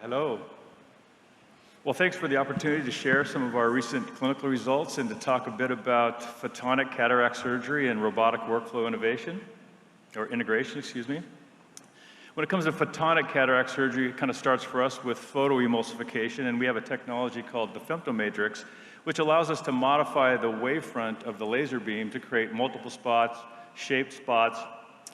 Hello. Well, thanks for the opportunity to share some of our recent clinical results and to talk a bit about photonic cataract surgery and robotic workflow integration. When it comes to photonic cataract surgery, it kind of starts for us with photoemulsification, and we have a technology called the femtomatrix, which allows us to modify the wavefront of the laser beam to create multiple spots, shaped spots,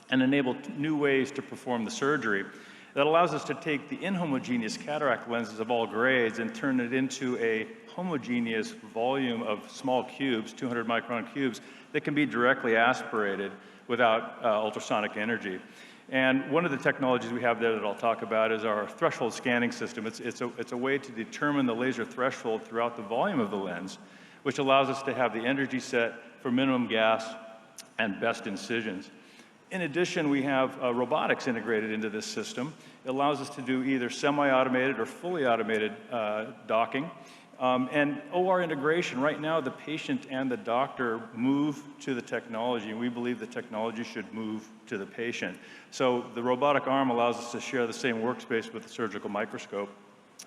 and enable new ways to perform the surgery. That allows us to take the inhomogeneous cataract lenses of all grades and turn it into a homogeneous volume of small cubes, 200 micron cubes, that can be directly aspirated without ultrasonic energy. And one of the technologies we have there that I'll talk about is our threshold scanning system. It's a way to determine the laser threshold throughout the volume of the lens, which allows us to have the energy set for minimum gas and best incisions. In addition, we have robotics integrated into this system. It allows us to do either semi-automated or fully automated docking. And OR integration, right now the patient and the doctor move to the technology, and we believe the technology should move to the patient. So the robotic arm allows us to share the same workspace with the surgical microscope,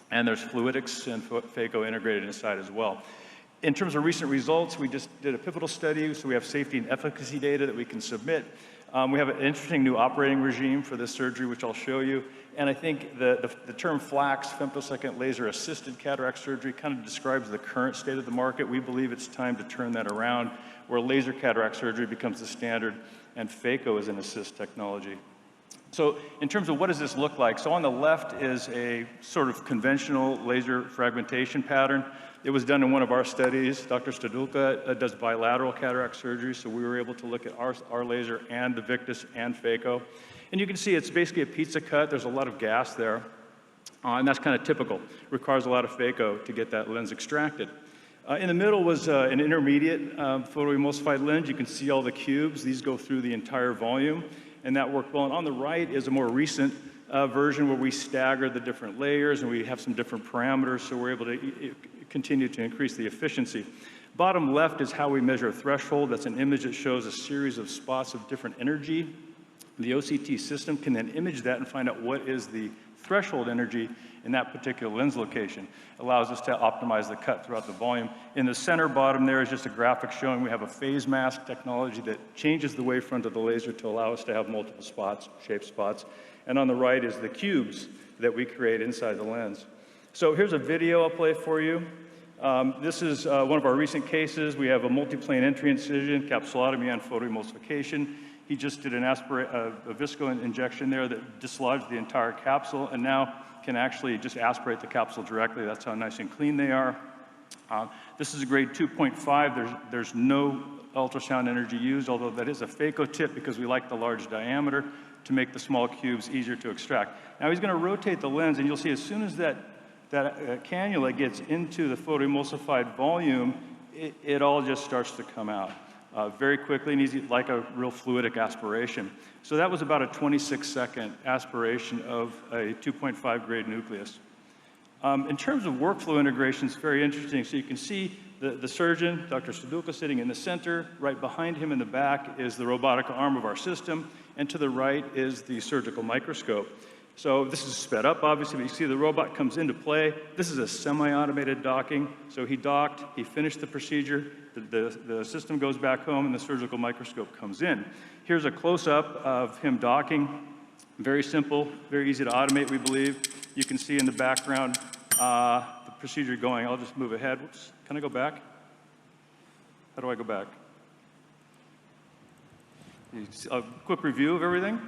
and there's fluidics and phaco integrated inside as well. In terms of recent results, we just did a pivotal study, so we have safety and efficacy data that we can submit. We have an interesting new operating regime for this surgery, which I'll show you. And I think the term FLACS, femtosecond laser-assisted cataract surgery, kind of describes the current state of the market. We believe it's time to turn that around, where laser cataract surgery becomes the standard and phaco is an assist technology. So in terms of what does this look like? So on the left is a sort of conventional laser fragmentation pattern. It was done in one of our studies. Dr. Stadulka does bilateral cataract surgery, so we were able to look at our laser and the Victus and phaco. And you can see it's basically a pizza cut. There's a lot of gas there, and that's kind of typical. Requires a lot of phaco to get that lens extracted. In the middle was an intermediate photoemulsified lens. You can see all the cubes. These go through the entire volume, and that worked well. And on the right is a more recent version where we stagger the different layers and we have some different parameters, so we're able to continue to increase the efficiency. Bottom left is how we measure a threshold. That's an image that shows a series of spots of different energy. The OCT system can then image that and find out what is the threshold energy in that particular lens location. It allows us to optimize the cut throughout the volume. In the center bottom there is just a graphic showing we have a phase mask technology that changes the wavefront of the laser to allow us to have multiple spots, shaped spots. And on the right is the cubes that we create inside the lens. So here's a video I'll play for you. This is one of our recent cases. We have a multiplane entry incision, capsulotomy, and photoemulsification. He just did a visco injection there that dislodged the entire capsule and now can actually just aspirate the capsule directly. That's how nice and clean they are. This is a grade 2.5. There's no ultrasound energy used, although that is a phaco tip because we like the large diameter to make the small cubes easier to extract. Now he's going to rotate the lens, and you'll see as soon as that cannula gets into the photoemulsified volume, it all just starts to come out very quickly and easy, like a real fluidic aspiration. So that was about a 26-second aspiration of a 2.5 grade nucleus. In terms of workflow integration, it's very interesting. So you can see the surgeon, Dr. Stadulka, sitting in the center. Right behind him in the back is the robotic arm of our system, and to the right is the surgical microscope. So this is sped up, obviously, but you see the robot comes into play. This is a semi-automated docking. So he docked, he finished the procedure, the system goes back home, and the surgical microscope comes in. Here's a close-up of him docking. Very simple, very easy to automate, we believe. You can see in the background the procedure going. I'll just move ahead. Whoops. Can I go back? How do I go back? A quick review of everything.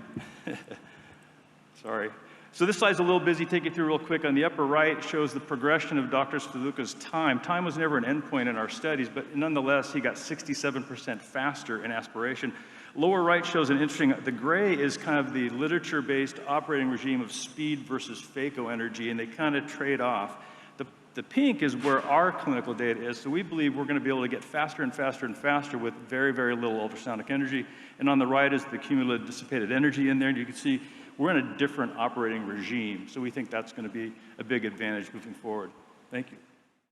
Sorry. So this slide's a little busy. Take you through real quick. On the upper right shows the progression of Dr. Stadulka's time. Time was never an endpoint in our studies, but nonetheless, he got 67% faster in aspiration. Lower right shows an interesting, the gray is kind of the literature-based operating regime of speed versus phaco energy, and they kind of trade off. The pink is where our clinical data is, so we believe we're going to be able to get faster and faster and faster with very, very little ultrasonic energy. And on the right is the cumulative dissipated energy in there, and you can see we're in a different operating regime, so we think that's going to be a big advantage moving forward. Thank you.